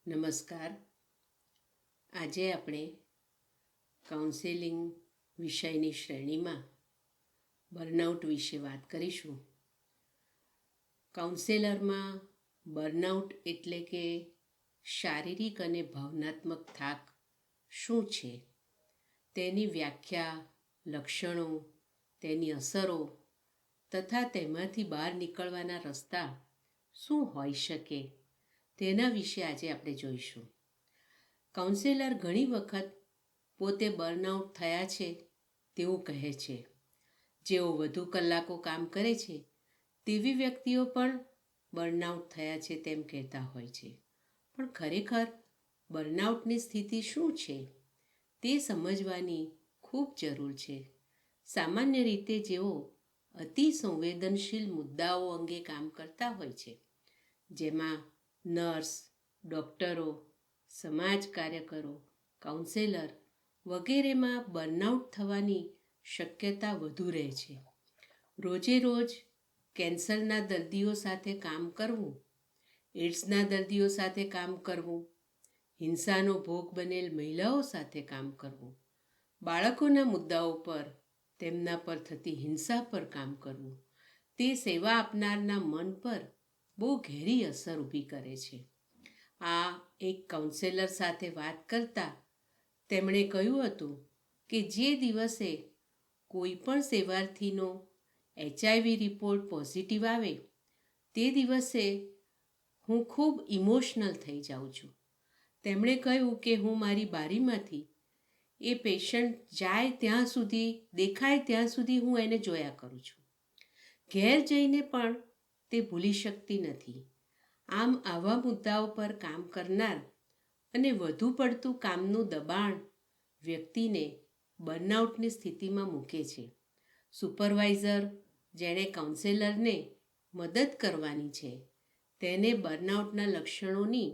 નમસ્કાર. આજે આપણે કાઉન્સેલિંગ વિષયની શ્રેણીમાં બર્નઆઉટ વિશે વાત કરીશું. કાઉન્સેલરમાં બર્નઆઉટ એટલે કે શારીરિક અને ભાવનાત્મક થાક શું છે, તેની વ્યાખ્યા, લક્ષણો, તેની અસરો તથા તેમાંથી બહાર નીકળવાના રસ્તા શું હોઈ શકે, તેના વિશે આજે આપણે જોઈશું. કાઉન્સેલર ઘણી વખત પોતે બર્નઆઉટ થયા છે તેવું કહે છે. જેઓ વધુ કલાકો કામ કરે છે તેવી વ્યક્તિઓ પણ બર્નઆઉટ થયા છે તેમ કહેતા હોય છે. પણ ખરેખર બર્નઆઉટની સ્થિતિ શું છે તે સમજવાની ખૂબ જરૂર છે. સામાન્ય રીતે જેઓ અતિ સંવેદનશીલ મુદ્દાઓ અંગે કામ કરતા હોય છે, જેમાં નર્સ, ડૉક્ટરો, સમાજ કાર્યકરો, કાઉન્સેલર વગેરેમાં બર્નઆઉટ થવાની શક્યતા વધુ રહે છે. રોજે રોજ કેન્સરના દર્દીઓ સાથે કામ કરવું, એડ્સના દર્દીઓ સાથે કામ કરવું, હિંસાનો ભોગ બનેલ મહિલાઓ સાથે કામ કરવું, બાળકોના મુદ્દાઓ પર, તેમના પર થતી હિંસા પર કામ કરવું, તે સેવા આપનારના મન પર બહુ ઘેરી અસર ઊભી કરે છે. આ એક કાઉન્સેલર સાથે વાત કરતા તેમણે કહ્યું હતું કે જે દિવસે કોઈ પણ સેવાર્થીનો HIV રિપોર્ટ પોઝિટિવ આવે તે દિવસે હું ખૂબ ઇમોશનલ થઈ જાઉં છું. તેમણે કહ્યું કે હું મારી બારીમાંથી એ પેશન્ટ જાય ત્યાં સુધી, દેખાય ત્યાં સુધી હું એને જોયા કરું છું. ઘેર જઈને પણ તે ભૂલી શકતી નથી. આમ આવા મુદ્દાઓ પર કામ કરનાર અને વધુ પડતું કામનું દબાણ વ્યક્તિને બર્નઆઉટની સ્થિતિમાં મૂકે છે. સુપરવાઇઝર, જેણે કાઉન્સેલરને મદદ કરવાની છે, તેને બર્નઆઉટના લક્ષણોની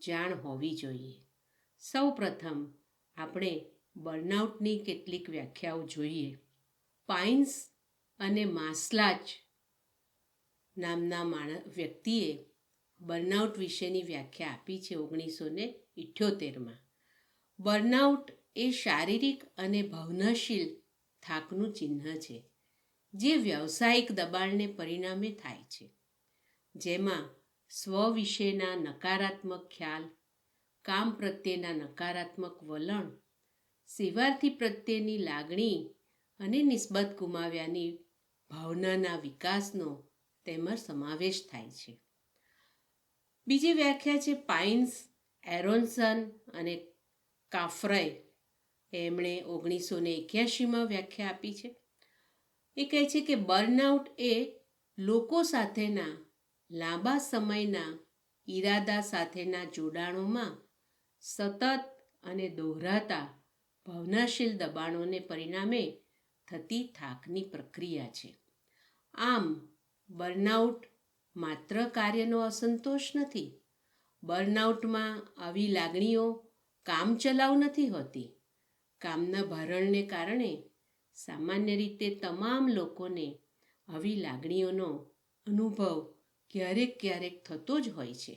જાણ હોવી જોઈએ. સૌ પ્રથમ આપણે બર્નઆઉટની કેટલીક વ્યાખ્યાઓ જોઈએ. પાઇન્સ અને માસ્લાચ નામના વ્યક્તિએ બર્નઆઉટ વિશેની વ્યાખ્યા આપી છે 1978માં. બર્નઆઉટ એ શારીરિક અને ભાવનાશીલ થાકનું ચિહ્ન છે જે વ્યાવસાયિક દબાણને પરિણામે થાય છે, જેમાં સ્વ વિશેના નકારાત્મક ખ્યાલ, કામ પ્રત્યેના નકારાત્મક વલણ, સેવાર્થી પ્રત્યેની લાગણી અને નિસ્બત ગુમાવ્યાની ભાવનાના વિકાસનો તેમાં સમાવેશ થાય છે. બીજી વ્યાખ્યા છે પાઇન્સ, એરોન્સન અને કાફ્રય. એમણે 1981માં વ્યાખ્યા આપી છે. એ કહે છે કે બર્નઆઉટ એ લોકો સાથેના લાંબા સમયના ઈરાદા સાથેના જોડાણોમાં સતત અને દોહરાતા ભાવનાશીલ દબાણોને પરિણામે થતી થાકની પ્રક્રિયા છે. આમ બર્નઆઉટ માત્ર કાર્યનો અસંતોષ નથી. બર્નઆઉટમાં આવી લાગણીઓ કામચલાઉ નથી હોતી. કામના ભારણને કારણે સામાન્ય રીતે તમામ લોકોને આવી લાગણીઓનો અનુભવ ક્યારેક ક્યારેક થતો જ હોય છે.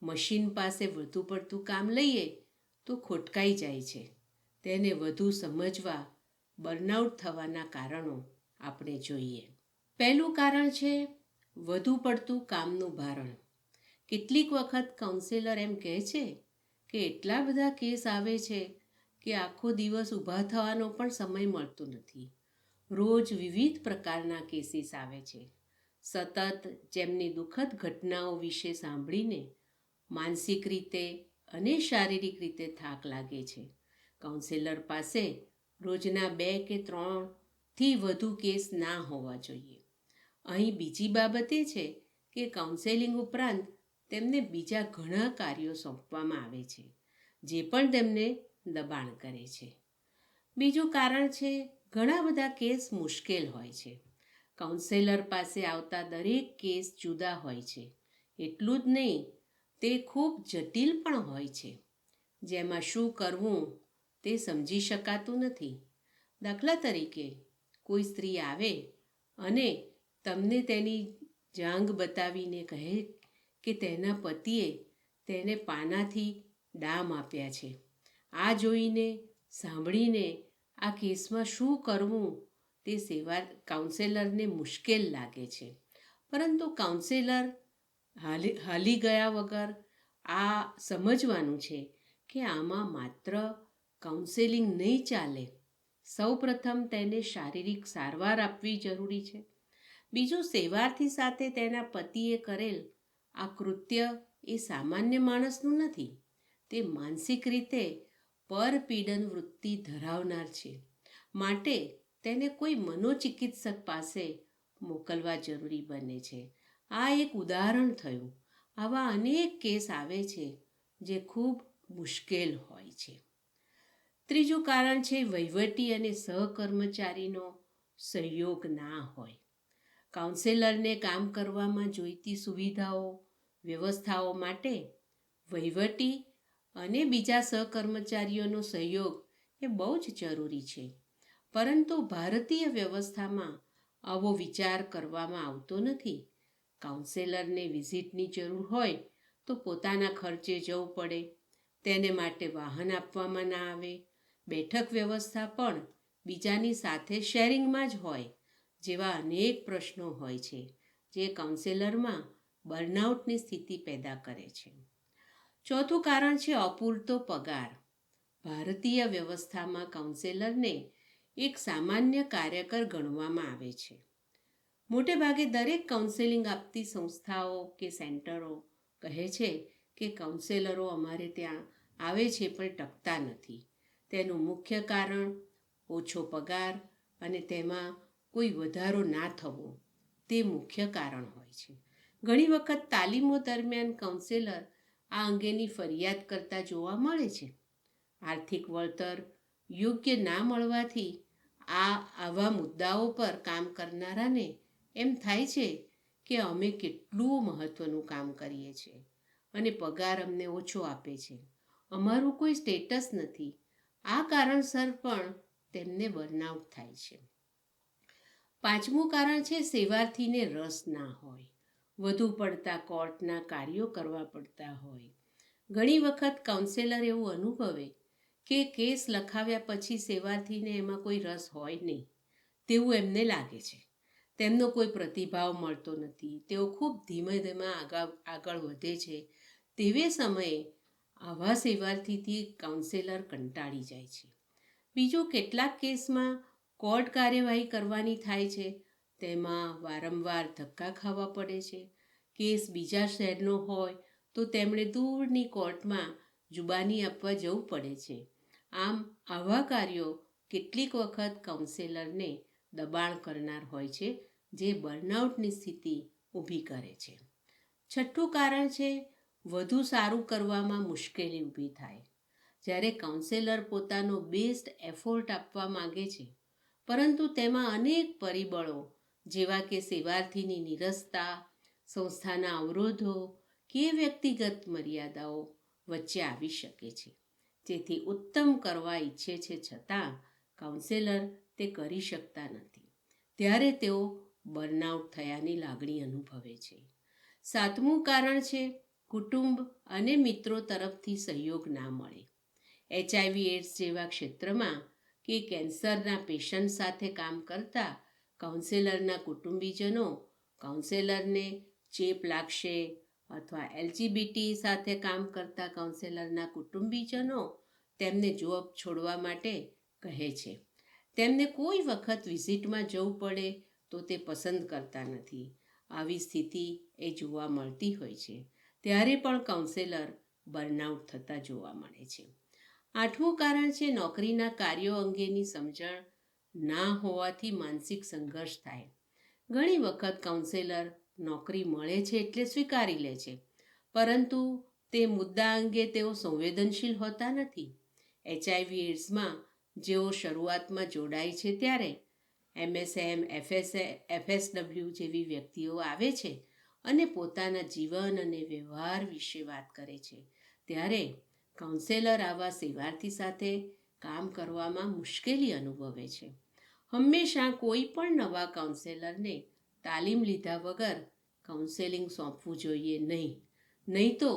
મશીન પાસે વધુ પડતું કામ લઈએ તો ખોટકાઈ જાય છે. તેને વધુ સમજવા બર્નઆઉટ થવાના કારણો આપણે જોઈએ. પહેલું કારણ છે વધુ પડતું કામનું ભારણ. કેટલીક વખત કાઉન્સેલર એમ કહે છે કે એટલા બધા કેસ આવે છે કે આખો દિવસ ઊભા થવાનો પણ સમય મળતો નથી. રોજ વિવિધ પ્રકારના કેસીસ આવે છે. સતત જેમની દુઃખદ ઘટનાઓ વિશે સાંભળીને માનસિક રીતે અને શારીરિક રીતે થાક લાગે છે. કાઉન્સેલર પાસે રોજના 2 કે 3થી વધુ કેસ ના હોવા જોઈએ. અહીં બીજી બાબત એ છે કે કાઉન્સેલિંગ ઉપરાંત તેમને બીજા ઘણા કાર્યો સોંપવામાં આવે છે જે પણ તેમને દબાણ કરે છે. બીજું કારણ છે ઘણા બધા કેસ મુશ્કેલ હોય છે. કાઉન્સેલર પાસે આવતા દરેક કેસ જુદા હોય છે. એટલું જ નહીં, તે ખૂબ જટિલ પણ હોય છે, જેમાં શું કરવું તે સમજી શકાતું નથી. દાખલા તરીકે કોઈ સ્ત્રી આવે અને તમને તેની જાંઘ બતાવીને કહે કે તેના પતિએ તેને પાનાથી ડામ આપ્યા છે. આ જોઈને સાંભળીને આ કેસમાં શું કરવું તે કાઉન્સેલરને મુશ્કેલ લાગે છે. પરંતુ કાઉન્સેલર હાલી ગયા વગર આ સમજવાનું છે કે આમાં માત્ર કાઉન્સેલિંગ નહીં ચાલે. સૌપ્રથમ તેને શારીરિક સારવાર આપવી જરૂરી છે. બીજું, સેવાર્થી સાથે તેના પતિએ કરેલ આ કૃત્ય એ સામાન્ય માણસનું નથી. તે માનસિક રીતે પરપીડન વૃત્તિ ધરાવનાર છે. માટે તેને કોઈ મનોચિકિત્સક પાસે મોકલવા જરૂરી બને છે. આ એક ઉદાહરણ થયું. આવા અનેક કેસ આવે છે જે ખૂબ મુશ્કેલ હોય છે. ત્રીજું કારણ છે વહીવટી અને સહકર્મચારીનો સહયોગ ના હોય. કાઉન્સેલરને કામ કરવામાં જોઈતી સુવિધાઓ, વ્યવસ્થાઓ માટે વહીવટી અને બીજા સહકર્મચારીઓનો સહયોગ એ બહુ જ જરૂરી છે. પરંતુ ભારતીય વ્યવસ્થામાં આવો વિચાર કરવામાં આવતો નથી. કાઉન્સેલરને વિઝિટની જરૂર હોય તો પોતાના ખર્ચે જવું પડે. તેને માટે વાહન આપવામાં ના આવે. બેઠક વ્યવસ્થા પણ બીજાની સાથે શેરિંગમાં જ હોય. જેવા અનેક પ્રશ્નો હોય છે જે કાઉન્સેલરમાં બર્નઆઉટની સ્થિતિ પેદા કરે છે. ચોથું કારણ છે અપૂરતો પગાર. ભારતીય વ્યવસ્થામાં કાઉન્સેલરને એક સામાન્ય કાર્યકર ગણવામાં આવે છે. મોટે ભાગે દરેક કાઉન્સેલિંગ આપતી સંસ્થાઓ કે સેન્ટરો કહે છે કે કાઉન્સેલરો અમારે ત્યાં આવે છે પણ ટકતા નથી. તેનું મુખ્ય કારણ ઓછો પગાર અને તેમાં કોઈ વધારો ના થવો તે મુખ્ય કારણ હોય છે. ઘણી વખત તાલીમો દરમિયાન કાઉન્સેલર આ અંગેની ફરિયાદ કરતા જોવા મળે છે. આર્થિક વળતર યોગ્ય ના મળવાથી આવા મુદ્દાઓ પર કામ કરનારાને એમ થાય છે કે અમે કેટલું મહત્ત્વનું કામ કરીએ છીએ અને પગાર અમને ઓછો આપે છે. અમારું કોઈ સ્ટેટસ નથી. આ કારણસર પણ તેમને બર્નઆઉટ થાય છે. પાંચમું કારણ છે સેવાર્થીને રસ ના હોય. વધુ પડતા કોર્ટના કાર્યો કરવા પડતા હોય. ઘણી વખત કાઉન્સેલર એવું અનુભવે કે કેસ લખાવ્યા પછી સેવાર્થીને એમાં કોઈ રસ હોય નહીં તેવું એમને લાગે છે. તેમનો કોઈ પ્રતિભાવ મળતો નથી. તેઓ ખૂબ ધીમે ધીમે આગળ વધે છે. તેવે સમયે આવા સેવાર્થીથી કાઉન્સેલર કંટાળી જાય છે. બીજું, કેટલાક કેસમાં કોર્ટ કાર્યવાહી કરવાની થાય છે. તેમાં વારંવાર ધક્કા ખાવા પડે છે. કેસ બીજા શહેરનો હોય તો તેમણે દૂરની કોર્ટમાં જુબાની આપવા જવું પડે છે. આમ આવા કાર્યો કેટલીક વખત કાઉન્સેલરને દબાણ કરનાર હોય છે જે બર્નઆઉટની સ્થિતિ ઊભી કરે છે. છઠ્ઠું કારણ છે વધુ સારું કરવામાં મુશ્કેલી ઊભી થાય. જ્યારે કાઉન્સેલર પોતાનો બેસ્ટ એફોર્ટ આપવા માગે છે પરંતુ તેમાં અનેક પરિબળો જેવા કે સેવાર્થીની નીરસતા, સંસ્થાના અવરોધો કે વ્યક્તિગત મર્યાદાઓ વચ્ચે આવી શકે છે. જેથી ઉત્તમ કરવા ઈચ્છે છે છતાં કાઉન્સેલર તે કરી શકતા નથી. ત્યારે તેઓ બર્નઆઉટ થયાની લાગણી અનુભવે છે. સાતમું કારણ છે કુટુંબ અને મિત્રો તરફથી સહયોગ ના મળે. HIV/AIDS જેવા ક્ષેત્રમાં કે કેન્સરના પેશન્ટ સાથે કામ કરતા કાઉન્સેલરના કુટુંબીજનો કાઉન્સેલરને ચેપ લાગશે અથવા LGBT સાથે કામ કરતા કાઉન્સેલરના કુટુંબીજનો તેમને જોબ છોડવા માટે કહે છે. તેમને કોઈ વખત વિઝિટમાં જવું પડે તો તે પસંદ કરતા નથી. આવી સ્થિતિ એ જોવા મળતી હોય છે. ત્યારે પણ કાઉન્સેલર બર્નઆઉટ થતા જોવા મળે છે. આઠમું કારણ છે નોકરીના કાર્યો અંગેની સમજણ ના હોવાથી માનસિક સંઘર્ષ થાય. ઘણી વખત કાઉન્સેલર નોકરી મળે છે એટલે સ્વીકારી લે છે પરંતુ તે મુદ્દા અંગે તેઓ સંવેદનશીલ હોતા નથી. HIV/AIDSમાં જેઓ શરૂઆતમાં જોડાય છે ત્યારે MSM, FSW જેવી વ્યક્તિઓ આવે છે અને પોતાના જીવન અને વ્યવહાર વિશે વાત કરે છે. ત્યારે કાઉન્સેલર આવા સેવાર્થી સાથે કામ કરવામાં મુશ્કેલી અનુભવે છે. હંમેશા કોઈ પણ નવા કાઉન્સેલરને તાલીમ લીધા વગર કાઉન્સેલિંગ સોંપવું જોઈએ નહીં. નહીં તો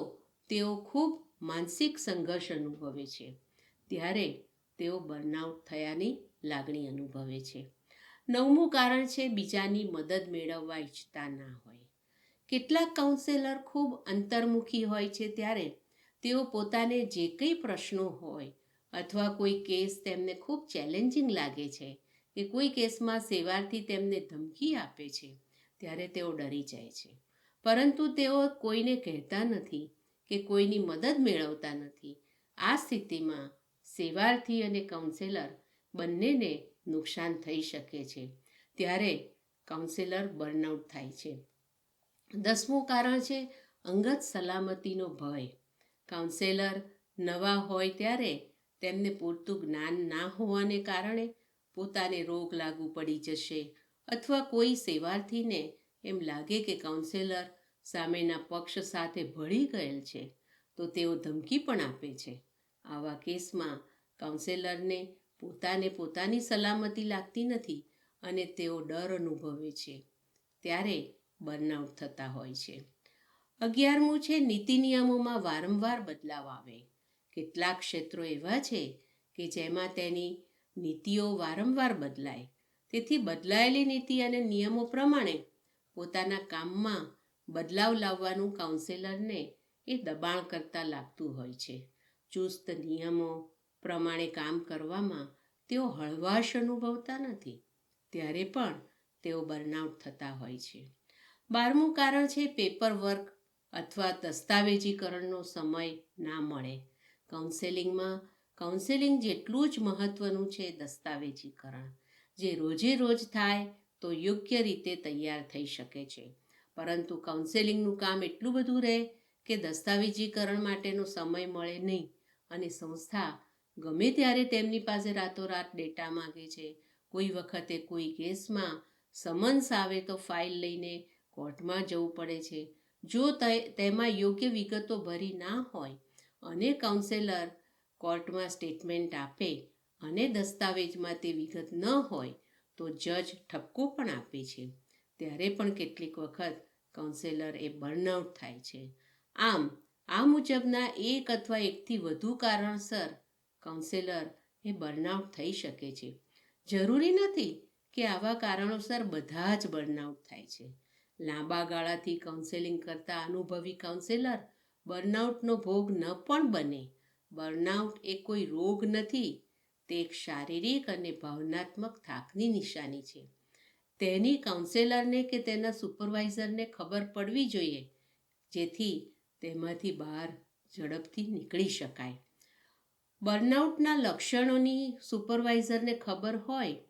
તેઓ ખૂબ માનસિક સંઘર્ષ અનુભવે છે, ત્યારે તેઓ બર્નઆઉટ થયાની લાગણી અનુભવે છે. 9મું કારણ છે બીજાની મદદ મેળવવા ઈચ્છતા ના હોય. કેટલાક કાઉન્સેલર ખૂબ અંતર્મુખી હોય છે, ત્યારે તેઓ પોતાને જે કંઈ પ્રશ્નો હોય અથવા કોઈ કેસ તેમને ખૂબ ચેલેન્જિંગ લાગે છે કે કોઈ કેસમાં સેવાર્થી તેમને ધમકી આપે છે, ત્યારે તેઓ ડરી જાય છે. પરંતુ તેઓ કોઈને કહેતા નથી કે કોઈની મદદ મેળવતા નથી. આ સ્થિતિમાં સેવાર્થી અને કાઉન્સેલર બંનેને નુકસાન થઈ શકે છે, ત્યારે કાઉન્સેલર બર્નઆઉટ થાય છે. 10મું કારણ છે અંગત સલામતીનો ભય. કાઉન્સેલર નવા હોય ત્યારે તેમને પૂરતું જ્ઞાન ના હોવાને કારણે પોતાને રોગ લાગુ પડી જશે અથવા કોઈ સેવાર્થીને એમ લાગે કે કાઉન્સેલર સામેના પક્ષ સાથે ભળી ગયેલ છે, તો તેઓ ધમકી પણ આપે છે. આવા કેસમાં કાઉન્સેલરને પોતાની સલામતી લાગતી નથી અને તેઓ ડર અનુભવે છે, ત્યારે બર્નઆઉટ થતા હોય છે. 11મું છે નીતિ નિયમોમાં વારંવાર બદલાવ આવે. કેટલાક ક્ષેત્રો એવા છે કે જેમાં તેની નીતિઓ વારંવાર બદલાય. તેથી બદલાયેલી નીતિ અને નિયમો પ્રમાણે પોતાના કામમાં બદલાવ લાવવાનું કાઉન્સેલરને એ દબાણ કરતા લાગતું હોય છે. ચુસ્ત નિયમો પ્રમાણે કામ કરવામાં તેઓ હળવાશ અનુભવતા નથી, ત્યારે પણ તેઓ બર્નઆઉટ થતા હોય છે. 12મું કારણ છે પેપર વર્ક અથવા દસ્તાવેજીકરણનો સમય ના મળે. કાઉન્સેલિંગ જેટલું જ મહત્ત્વનું છે દસ્તાવેજીકરણ, જે રોજે રોજ થાય તો યોગ્ય રીતે તૈયાર થઈ શકે છે. પરંતુ કાઉન્સેલિંગનું કામ એટલું બધું રહે કે દસ્તાવેજીકરણ માટેનો સમય મળે નહીં અને સંસ્થા ગમે ત્યારે તેમની પાસે રાતોરાત ડેટા માગે છે. કોઈ વખતે કોઈ કેસમાં સમન્સ આવે તો ફાઇલ લઈને કોર્ટમાં જવું પડે છે. જો તેમાં યોગ્ય વિગતો ભરી ના હોય અને કાઉન્સેલર કોર્ટમાં સ્ટેટમેન્ટ આપે અને દસ્તાવેજમાં તે વિગત ન હોય તો જજ ઠપકો પણ આપે છે, ત્યારે પણ કેટલીક વખત કાઉન્સેલર એ બર્નઆઉટ થાય છે. આમ આ મુજબના એક અથવા એકથી વધુ કારણસર કાઉન્સેલર એ બર્નઆઉટ થઈ શકે છે. જરૂરી નથી કે આવા કારણોસર બધા જ બર્નઆઉટ થાય છે. લાંબા ગાળાથી કાઉન્સેલિંગ કરતા અનુભવી કાઉન્સેલર બર્નઆઉટનો ભોગ ન પણ બને. બર્નઆઉટ એ કોઈ રોગ નથી, તે એક શારીરિક અને ભાવનાત્મક થાકની નિશાની છે. તેની કાઉન્સેલરને કે તેના સુપરવાઇઝરને ખબર પડવી જોઈએ, જેથી તેમાંથી બહાર ઝડપથી નીકળી શકાય. બર્નઆઉટના લક્ષણોની સુપરવાઇઝરને ખબર હોય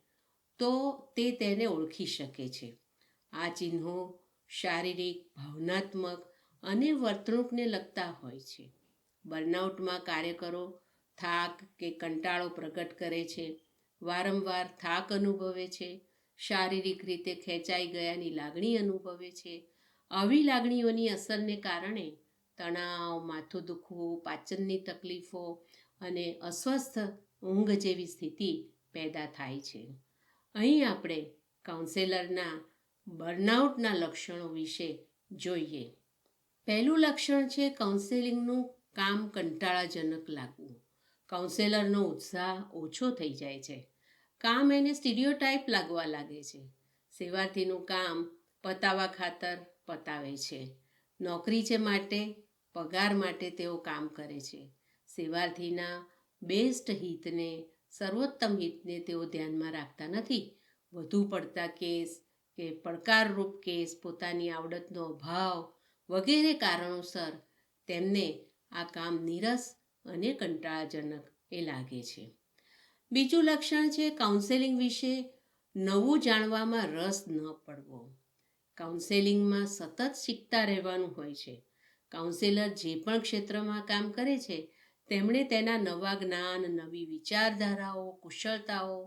તો તે તેને ઓળખી શકે છે. આ ચિહ્નો શારીરિક, ભાવનાત્મક અને વર્તણૂકને લગતા હોય છે. બર્નઆઉટમાં કાર્યકરો થાક કે કંટાળો પ્રગટ કરે છે, વારંવાર થાક અનુભવે છે, શારીરિક રીતે ખેંચાઈ ગયાની લાગણી અનુભવે છે. આવી લાગણીઓની અસરને કારણે તણાવ, માથું દુખવું, પાચનની તકલીફો અને અસ્વસ્થ ઊંઘ જેવી સ્થિતિ પેદા થાય છે. અહીં આપણે કાઉન્સેલરના બર્નઆઉટના લક્ષણો વિશે જોઈએ. પહેલું લક્ષણ છે કાઉન્સેલિંગનું કામ કંટાળાજનક લાગવું. કાઉન્સેલરનો ઉત્સાહ ઓછો થઈ જાય છે. કામ એને સ્ટીરિયોટાઇપ લાગવા લાગે છે. સેવાર્થીનું કામ પતાવા ખાતર પતાવે છે. નોકરી છે માટે, પગાર માટે તેઓ કામ કરે છે. સેવાર્થીના બેસ્ટ હિતને, સર્વોત્તમ હિતને તેઓ ધ્યાનમાં રાખતા નથી. વધુ પડતા કેસ કે પડકારરૂપ કેસ, પોતાની આવડતનો અભાવ વગેરે કારણોસર તેમને આ કામ નીરસ અને કંટાળાજનક એ લાગે છે. બીજું લક્ષણ છે કાઉન્સેલિંગ વિશે નવું જાણવામાં રસ ન પડવો. કાઉન્સેલિંગમાં સતત શીખતા રહેવાનું હોય છે. કાઉન્સેલર જે પણ ક્ષેત્રમાં કામ કરે છે તેમણે તેના નવા જ્ઞાન, નવી વિચારધારાઓ, કુશળતાઓ,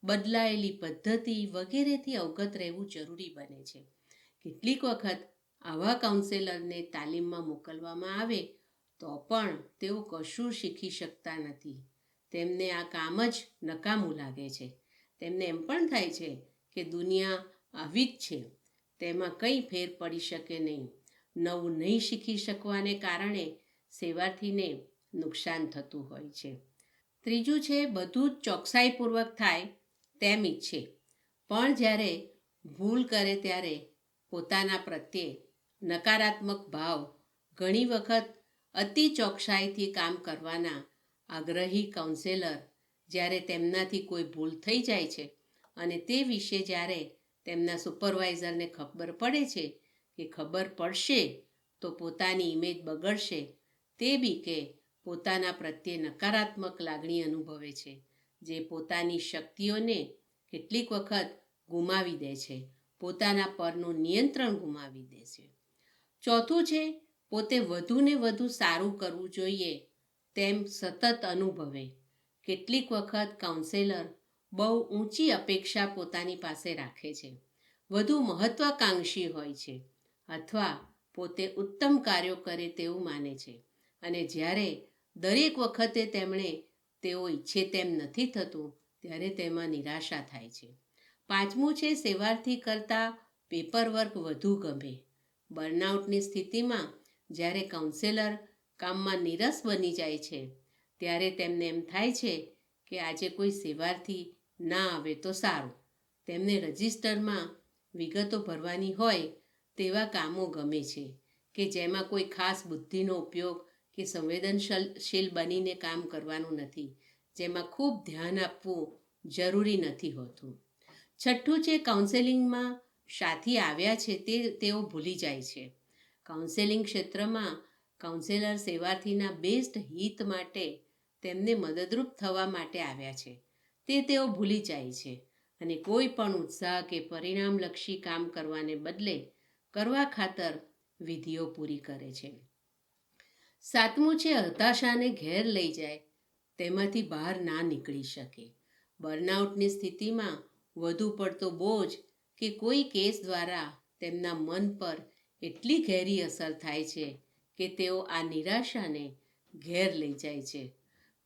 બદલાયેલી પદ્ધતિ વગેરેથી અવગત રહેવું જરૂરી બને છે. કેટલીક વખત આવા કાઉન્સેલરને તાલીમમાં મોકલવામાં આવે તો પણ તેઓ કશું શીખી શકતા નથી. તેમને આ કામ જ નકામું લાગે છે. તેમને એમ પણ થાય છે કે દુનિયા આવી જ છે, તેમાં કંઈ ફેર પડી શકે નહીં. નવું નહીં શીખી શકવાને કારણે સેવાર્થીને નુકસાન થતું હોય છે. ત્રીજું છે, બધું જ ચોકસાઈપૂર્વક થાય તેમ ઈચ્છે, પણ જ્યારે ભૂલ કરે ત્યારે પોતાના પ્રત્યે નકારાત્મક ભાવ, ઘણી વખત અતિ ચોકસાઈથી કામ કરવાના આગ્રહી કાઉન્સેલર જ્યારે તેમનાથી કોઈ ભૂલ થઈ જાય છે અને તે વિશે જ્યારે તેમના સુપરવાઇઝરને ખબર પડે છે કે ખબર પડશે તો પોતાની ઇમેજ બગડશે, તે બીકે પોતાના પ્રત્યે નકારાત્મક લાગણી અનુભવે છે, જે પોતાની શક્તિઓને કેટલીક વખત ગુમાવી દે છે, પોતાના પરનું નિયંત્રણ ગુમાવી દે છે. ચોથું છે, પોતે વધુને વધુ સારું કરવું જોઈએ તેમ સતત અનુભવે. કેટલીક વખત કાઉન્સેલર બહુ ઊંચી અપેક્ષા પોતાની પાસે રાખે છે, વધુ મહત્વાકાંક્ષી હોય છે, અથવા પોતે ઉત્તમ કાર્યો કરે તેવું માને છે, અને જ્યારે દરેક વખતે તેમણે તેઓ ઈચ્છે તેમ નથી થતું ત્યારે તેમાં નિરાશા થાય છે. પાંચમું છે, સેવાર્થી કરતાં પેપરવર્ક વધુ ગમે. બર્નઆઉટની સ્થિતિમાં જ્યારે કાઉન્સેલર કામમાં નીરસ બની જાય છે ત્યારે તેમને એમ થાય છે કે આજે કોઈ સેવાર્થી ના આવે તો સારું. તેમને રજિસ્ટરમાં વિગતો ભરવાની હોય તેવા કામો ગમે છે કે જેમાં કોઈ ખાસ બુદ્ધિનો ઉપયોગ કે સંવેદનશીલ બનીને કામ કરવાનું નથી, જેમાં ખૂબ ધ્યાન આપવું જરૂરી નથી હોતું. છઠ્ઠું છે, કાઉન્સેલિંગમાં સાથી આવ્યા છે તે તેઓ ભૂલી જાય છે. કાઉન્સેલિંગ ક્ષેત્રમાં કાઉન્સેલર સેવાર્થીના બેસ્ટ હિત માટે તેમને મદદરૂપ થવા માટે આવ્યા છે તે તેઓ ભૂલી જાય છે અને કોઈ પણ ઉત્સાહ કે પરિણામલક્ષી કામ કરવાને બદલે કરવા ખાતર વિધિઓ પૂરી કરે છે. સાતમું છે, હતાશાને ઘેર લઈ જાય તેમાંથી બહાર ના નીકળી શકે. બર્નઆઉટની સ્થિતિમાં વધુ પડતો બોજ કે કોઈ કેસ દ્વારા તેમના મન પર એટલી ઘેરી અસર થાય છે કે તેઓ આ નિરાશાને ઘેર લઈ જાય છે.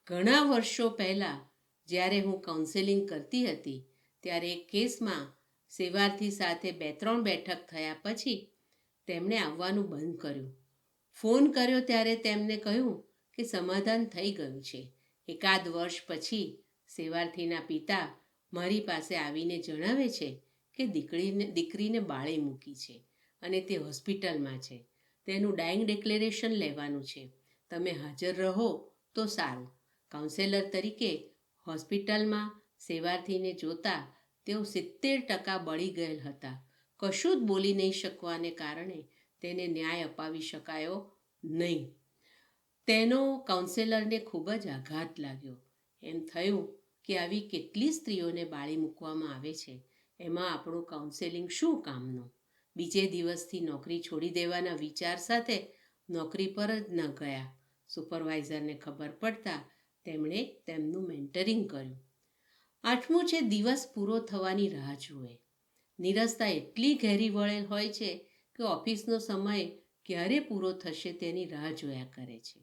ઘણા વર્ષો પહેલાં જ્યારે હું કાઉન્સેલિંગ કરતી હતી ત્યારે એક કેસમાં સેવાર્થી સાથે 2-3 બેઠક થયા પછી તેમણે આવવાનું બંધ કર્યું. ફોન કર્યો ત્યારે તેમને કહ્યું કે સમાધાન થઈ ગયું છે. એકાદ વર્ષ પછી સેવાર્થીના પિતા મારી પાસે આવીને જણાવે છે કે દીકરીને બાળે મૂકી છે અને તે હોસ્પિટલમાં છે. તેનું ડાઇંગ ડિક્લેરેશન લેવાનું છે. તમે હાજર રહો તો સારું. કાઉન્સેલર તરીકે હોસ્પિટલમાં સેવાર્થીને જોતા તેઓ 70% બળી ગયેલ હતા. કશું જ બોલી નહીં શકવાને કારણે તેને ન્યાય અપાવી શકાયો નહીં. તેનો કાઉન્સેલરને ખૂબ જ આઘાત લાગ્યો. એમ થયું કે આવી કેટલી સ્ત્રીઓને બાળી મૂકવામાં આવે છે, એમાં આપણું કાઉન્સેલિંગ શું કામનું. બીજે દિવસથી નોકરી છોડી દેવાના વિચાર સાથે નોકરી પર જ ન ગયા. સુપરવાઇઝરને ખબર પડતા તેમણે તેમનું મેન્ટરિંગ કર્યું. આઠમું છે, દિવસ પૂરો થવાની રાહ જુએ. નિરસતા એટલી ઘેરી વળેલ હોય છે કે ઓફિસનો સમય ક્યારે પૂરો થશે તેની રાહ જોયા કરે છે.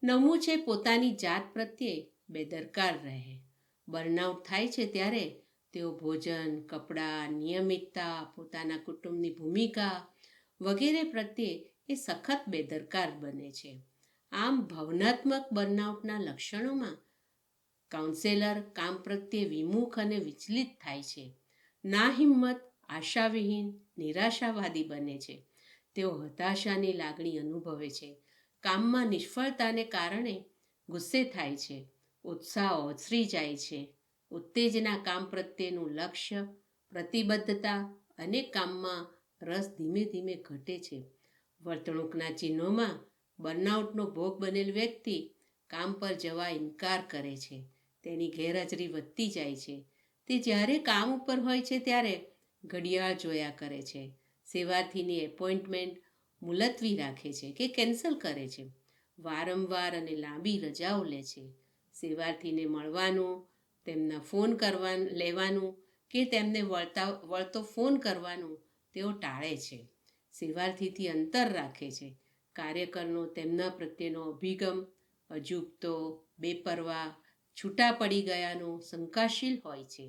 નવમું છે, પોતાની જાત પ્રત્યે બેદરકાર રહે. બર્નઆઉટ થાય છે ત્યારે તેઓ ભોજન, કપડાં, નિયમિતતા, પોતાના કુટુંબની ભૂમિકા વગેરે પ્રત્યે એ સખત બેદરકાર બને છે. આમ ભાવનાત્મક બર્નઆઉટના લક્ષણોમાં કાઉન્સેલર કામ પ્રત્યે વિમુખ અને વિચલિત થાય છે, નાહિંમત, આશાવિહીન, નિરાશાવાદી બને છે. તેઓ હતાશાની લાગણી અનુભવે છે, કામમાં નિષ્ફળતાને કારણે ગુસ્સે થાય છે, ઉત્સાહ ઓસરી જાય છે, ઉત્તેજના, કામ પ્રત્યેનું લક્ષ્ય, પ્રતિબદ્ધતા અને કામમાં રસ ધીમે ધીમે ઘટે છે. વર્તણૂકના ચિહ્નોમાં બર્નઆઉટનો ભોગ બનેલ વ્યક્તિ કામ પર જવા ઇનકાર કરે છે, તેની ગેરહાજરી વધતી જાય છે, તે જ્યારે કામ ઉપર હોય છે ત્યારે ઘડિયાળ જોયા કરે છે, સેવાર્થીની એપોઇન્ટમેન્ટ મુલતવી રાખે છે કે કેન્સલ કરે છે, વારંવાર અને લાંબી રજાઓ લે છે, સેવાર્થીને મળવાનું, તેમના ફોન લેવાનું કે તેમને વળતો ફોન કરવાનું તેઓ ટાળે છે, સેવાર્થીથી અંતર રાખે છે. કાર્યકરનો તેમના પ્રત્યેનો અભિગમ અજુગતો, બેપરવા, છૂટા પડી ગયાનો, શંકાશીલ હોય છે.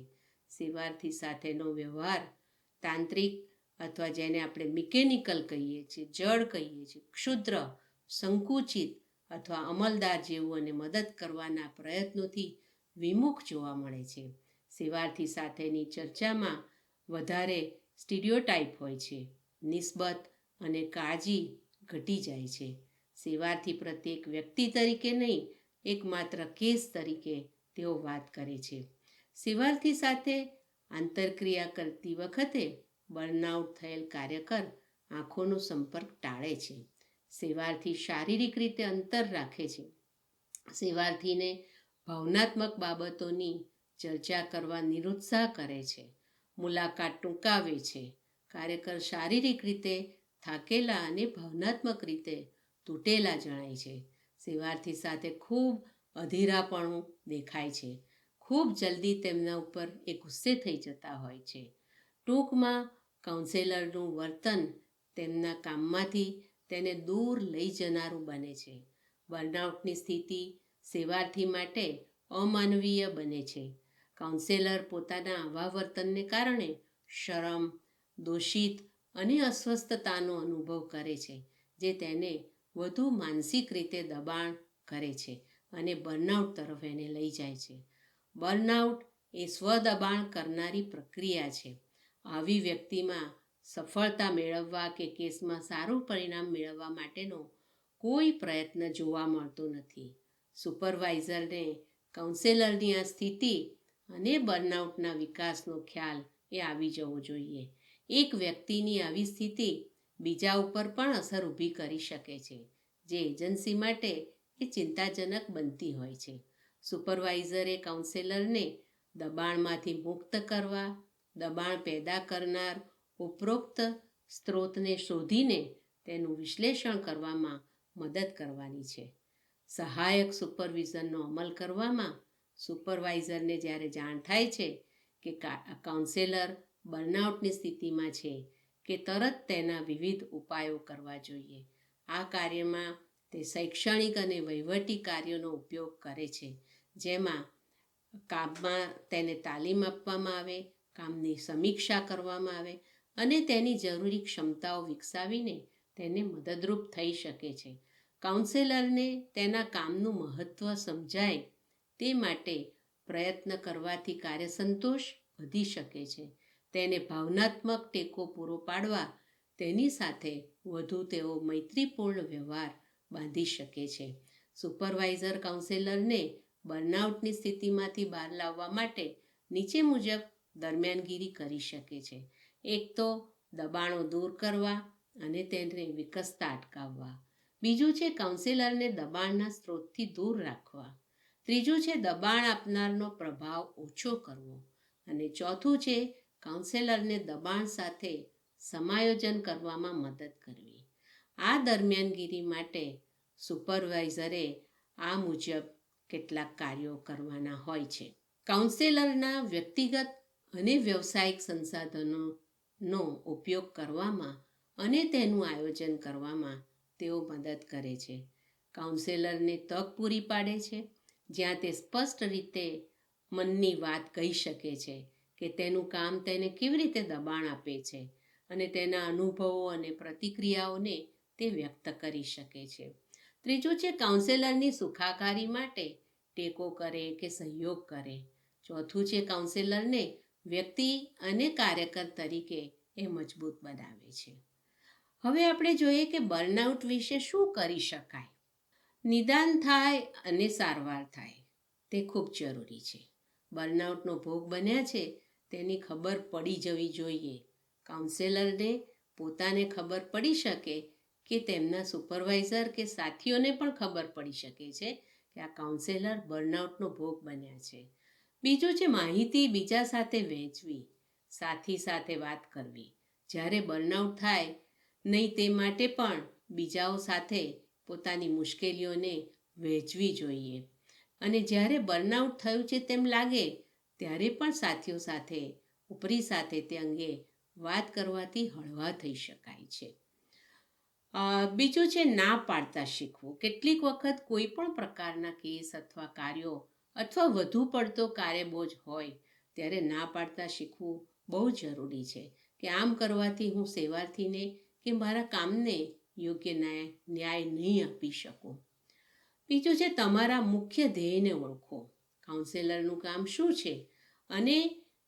સેવાર્થી સાથેનો વ્યવહાર તાંત્રિક અથવા જેને આપણે મિકેનિકલ કહીએ છીએ, જડ કહીએ છીએ, ક્ષુદ્ર, સંકુચિત અથવા અમલદાર જેવું અને મદદ કરવાના પ્રયત્નોથી વિમુખ જોવા મળે છે. સેવાર્થી સાથેની ચર્ચામાં વધારે સ્ટીરિયોટાઇપ હોય છે. નિસ્બત અને કાળજી ઘટી જાય છે. સેવાર્થી પ્રત્યેક વ્યક્તિ તરીકે નહીં, એકમાત્ર કેસ તરીકે તેઓ વાત કરે છે. સેવાર્થી સાથે આંતરક્રિયા કરતી વખતે બર્નઆઉટ થયેલ કાર્યકર આંખોનો સંપર્ક ટાળે છે. સેવાર્થી શારીરિક રીતે અંતર રાખે છે. સેવાર્થીને ભાવનાત્મક બાબતોની ચર્ચા કરવા નિરુત્સાહ કરે છે. મુલાકાત ટૂંકાવે છે. કાર્યકર શારીરિક રીતે થાકેલા અને ભાવનાત્મક રીતે તૂટેલા જણાય છે. સેવાર્થી સાથે ખૂબ અધીરાપણું દેખાય છે. ખૂબ જલ્દી તેમના ઉપર એ ગુસ્સે થઈ જતા હોય છે. ટૂંકમાં કાઉન્સેલરનું વર્તન તેમના કામમાંથી તેને દૂર લઈ જનારું બને છે. બર્નઆઉટની સ્થિતિ સેવાર્થી માટે અમાનવીય બને છે. કાઉન્સેલર પોતાના આવા વર્તનને કારણે શરમ, દોષિત અને અસ્વસ્થતાનો અનુભવ કરે છે, જે તેને વધુ માનસિક રીતે દબાણ કરે છે અને બર્નઆઉટ તરફ એને લઈ જાય છે. બર્નઆઉટ એ સ્વદબાણ કરનારી પ્રક્રિયા છે. આવી વ્યક્તિમાં સફળતા મેળવવા કે કેસમાં સારું પરિણામ મેળવવા માટેનો કોઈ પ્રયત્ન જોવા મળતો નથી. સુપરવાઇઝરને કાઉન્સેલરની આ સ્થિતિ અને બર્નઆઉટના વિકાસનો ખ્યાલ એ આવી જવો જોઈએ. એક વ્યક્તિની આવી સ્થિતિ બીજા ઉપર પણ અસર ઊભી કરી શકે છે, જે એજન્સી માટે એ ચિંતાજનક બનતી હોય છે. સુપરવાઇઝરે કાઉન્સેલરને દબાણમાંથી મુક્ત કરવા, દબાણ પેદા કરનાર ઉપરોક્ત સ્ત્રોતને શોધીને તેનું વિશ્લેષણ કરવામાં મદદ કરવાની છે. સહાયક સુપરવિઝનનો અમલ કરવામાં સુપરવાઇઝરને જ્યારે જાણ થાય છે કે કાઉન્સેલર બર્નઆઉટની સ્થિતિમાં છે, કે તરત તેના વિવિધ ઉપાયો કરવા જોઈએ. આ કાર્યમાં તે શૈક્ષણિક અને વહીવટી કાર્યોનો ઉપયોગ કરે છે, જેમાં કામમાં તેને તાલીમ આપવામાં આવે, કામની સમીક્ષા કરવામાં આવે અને તેની જરૂરી ક્ષમતાઓ વિકસાવીને તેને મદદરૂપ થઈ શકે છે. કાઉન્સેલરને તેના કામનું મહત્ત્વ સમજાય તે માટે પ્રયત્ન કરવાથી કાર્યસંતોષ વધી શકે છે. તેને ભાવનાત્મક ટેકો પૂરો પાડવા તેની સાથે વધુ તેઓ મૈત્રીપૂર્ણ વ્યવહાર બાંધી શકે છે. સુપરવાઇઝર કાઉન્સેલરને બર્નઆઉટની સ્થિતિમાંથી બહાર લાવવા માટે નીચે મુજબ દરમિયાનગીરી કરી શકે છે. એક તો દબાણો દૂર કરવા અને તેને વિકસતા અટકાવવા. બીજું છે કાઉન્સેલરને દબાણના સ્ત્રોતથી દૂર રાખવા. ત્રીજું છે દબાણ આપનારનો પ્રભાવ ઓછો કરવો. અને ચોથું છે કાઉન્સેલરને દબાણ સાથે સમાયોજન કરવામાં મદદ કરવી. આ દરમિયાનગીરી માટે સુપરવાઇઝરે આ મુજબ કેટલાક કાર્યો કરવાના હોય છે. કાઉન્સેલરના વ્યક્તિગત અને વ્યવસાયિક સંસાધનોનો ઉપયોગ કરવામાં અને તેનું આયોજન કરવામાં તેઓ મદદ કરે છે. કાઉન્સેલરને તક પૂરી પાડે છે જ્યાં તે સ્પષ્ટ રીતે મનની વાત કહી શકે છે કે તેનું કામ તેને કેવી રીતે દબાણ આપે છે અને તેના અનુભવો અને પ્રતિક્રિયાઓને તે વ્યક્ત કરી શકે છે. ત્રીજું છે કાઉન્સેલરની સુખાકારી માટે ટેકો કરે કે સહયોગ કરે. ચોથું છે કાઉન્સેલરને વ્યક્તિ અને કાર્યકર તરીકે એ મજબૂત બનાવે છે. હવે આપણે જોઈએ કે બર્નઆઉટ વિશે શું કરી શકાય. નિદાન થાય અને સારવાર થાય તે ખૂબ જરૂરી છે. બર્નઆઉટનો ભોગ બન્યા છે તેની ખબર પડી જવી જોઈએ. કાઉન્સેલરને પોતાને ખબર પડી શકે કે તેમના સુપરવાઇઝર કે સાથીઓને પણ ખબર પડી શકે છે કે આ કાઉન્સેલર બર્નઆઉટનો ભોગ બન્યા છે. બીજું છે માહિતી બીજા સાથે વહેંચવી, સાથી સાથે વાત કરવી. જ્યારે બર્નઆઉટ થાય નહીં તે માટે પણ બીજાઓ સાથે પોતાની મુશ્કેલીઓને વહેંચવી જોઈએ. અને જ્યારે બર્નઆઉટ થયું છે તેમ લાગે ત્યારે પણ સાથીઓ સાથે, ઉપરી સાથે તે અંગે વાત કરવાથી હળવા થઈ શકાય છે. બીજું છે ના પાડતા શીખવું. કેટલીક વખત કોઈ પણ પ્રકારના કેસ અથવા કાર્યો અથવા વધુ પડતો કાર્યબોજ હોય ત્યારે ના પાડતા શીખવું બહુ જરૂરી છે કે આમ કરવાથી હું સેવાર્થીને કે મારા કામને યોગ્ય ન્યાય નહીં આપી શકું. બીજું છે તમારા મુખ્ય ધ્યેયને ઓળખો. કાઉન્સેલરનું કામ શું છે અને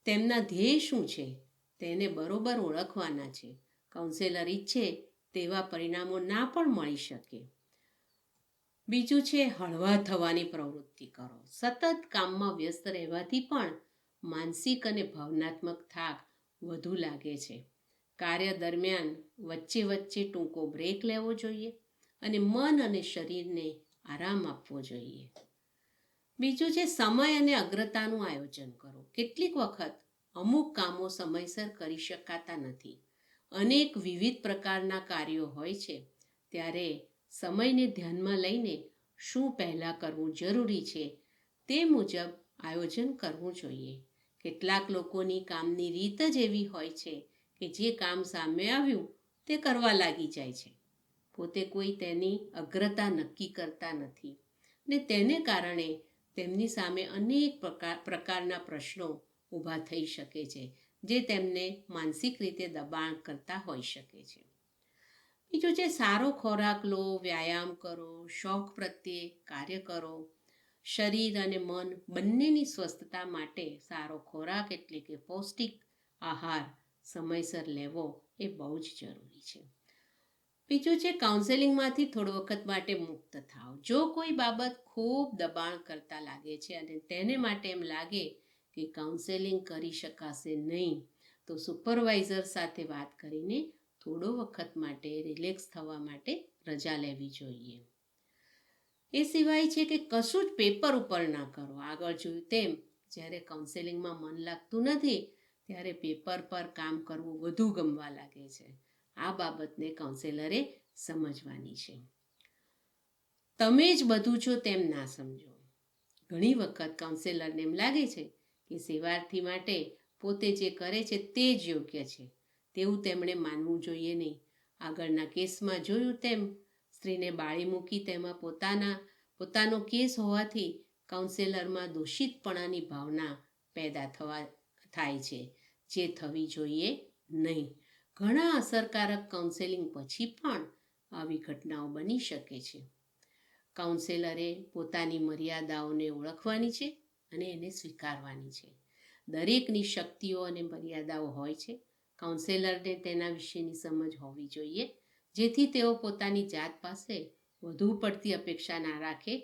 તેમના ધ્યેય શું છે તેને બરોબર ઓળખવાના છે. કાઉન્સેલર ઈચ્છે તેવા પરિણામો ના પણ મળી શકે. બીજું છે હળવા થવાની પ્રવૃત્તિ કરો. સતત કામમાં વ્યસ્ત રહેવાથી પણ માનસિક અને ભાવનાત્મક થાક વધુ લાગે છે. કાર્ય દરમિયાન વચ્ચે વચ્ચે ટૂંકો બ્રેક લેવો જોઈએ અને મન અને શરીરને આરામ આપવો જોઈએ. બીજું છે સમય અને અગ્રતાનું આયોજન કરો. કેટલીક વખત અમુક કામો સમયસર કરી શકાતા નથી. અનેક વિવિધ પ્રકારના કાર્યો હોય છે, ત્યારે સમયને ધ્યાનમાં લઈને શું પહેલાં કરવું જરૂરી છે તે મુજબ આયોજન કરવું જોઈએ. કેટલાક લોકોની કામની રીત જ એવી હોય છે કે જે કામ સામે આવ્યું તે કરવા લાગી જાય છે. પોતે કોઈ તેની અગ્રતા નક્કી કરતા નથી ને તેને કારણે તેમની સામે અનેક પ્રકારના પ્રશ્નો ઊભા થઈ શકે છે, જે તેમને માનસિક રીતે દબાણ કરતા હોઈ શકે છે. બીજું છે સારો ખોરાક લો, વ્યાયામ કરો, શોખ પ્રત્યે કાર્ય કરો. શરીર અને મન બંનેની સ્વસ્થતા માટે સારો ખોરાક એટલે કે પૌષ્ટિક આહાર સમયસર લેવો એ બહુ જ જરૂરી છે. બીજું છે કાઉન્સેલિંગમાંથી થોડો વખત માટે મુક્ત થાઓ. જો કોઈ બાબત ખૂબ દબાણ કરતા લાગે છે અને તેને માટે એમ લાગે કે કાઉન્સેલિંગ કરી શકાશે નહીં, તો સુપરવાઇઝર સાથે વાત કરીને થોડો વખત માટે રિલેક્સ થવા માટે રજા લેવી જોઈએ. એ સિવાય છે કે કશું જ પેપર ઉપર ના કરો. આગળ જોયું તેમ જ્યારે કાઉન્સેલિંગમાં મન લાગતું નથી ત્યારે પેપર પર કામ કરવું વધુ ગમવા લાગે છે. આ બાબતને કાઉન્સેલરે સમજવાની છે. તમે જ બધું છો તેમ ના સમજો. ઘણી વખત કાઉન્સેલરને એમ લાગે છે કે સેવાર્થી માટે પોતે જે કરે છે તે જ યોગ્ય છે, તેવું તેમણે માનવું જોઈએ નહીં. આગળના કેસમાં જોયું તેમ સ્ત્રીને બાળી મૂકી તેમાં પોતાનો કેસ હોવાથી કાઉન્સેલરમાં દોષિતપણાની ભાવના પેદા થાય છે, જે થવી જોઈએ નહીં. ઘણા અસરકારક કાઉન્સેલિંગ પછી પણ આવી ઘટનાઓ બની શકે છે. કાઉન્સેલરે પોતાની મર્યાદાઓને ઓળખવાની છે અને એને સ્વીકારવાની છે. દરેકની શક્તિઓ અને મર્યાદાઓ હોય છે. કાઉન્સેલરને તેના વિશેની સમજ હોવી જોઈએ, જેથી તેઓ પોતાની જાત પાસે વધુ પડતી અપેક્ષા ના રાખે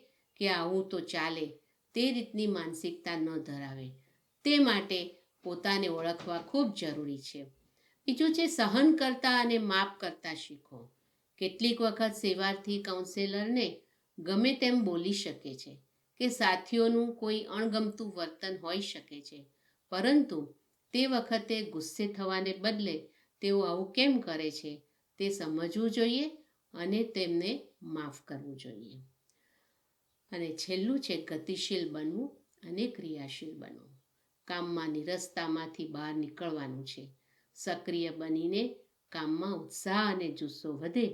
કે આવું તો ચાલે તે રીતની માનસિકતા ન ધરાવે. તે માટે પોતાને ઓળખવા ખૂબ જરૂરી છે. બીજું છે સહન કરતા અને માફ કરતા શીખો. કેટલીક વખત સેવાર્થી કાઉન્સેલરને ગમે તેમ બોલી શકે છે કે સાથીઓનું કોઈ અણગમતું વર્તન હોઈ શકે છે, પરંતુ તે વખતે ગુસ્સે થવાને બદલે તેઓ આવું કેમ કરે છે તે સમજવું જોઈએ અને તેમને માફ કરવું જોઈએ. અને છેલ્લું છે ગતિશીલ બનવું અને ક્રિયાશીલ બનવું. કામમાં નિરસતામાંથી બહાર નીકળવાનું છે. સક્રિય બનીને કામમાં ઉત્સાહ અને જુસ્સો વધે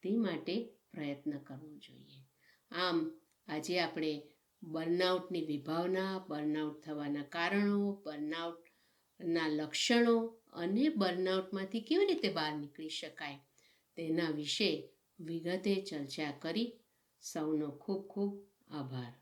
તે માટે પ્રયત્ન કરવો જોઈએ. આમ આજે આપણે બર્નઆઉટની વિભાવના, બર્નઆઉટ થવાના કારણો, બર્નઆઉટના લક્ષણો અને બર્નઆઉટમાંથી કેવી રીતે બહાર નીકળી શકાય તેના વિશે વિગતે ચર્ચા કરી. સૌનો ખૂબ ખૂબ આભાર.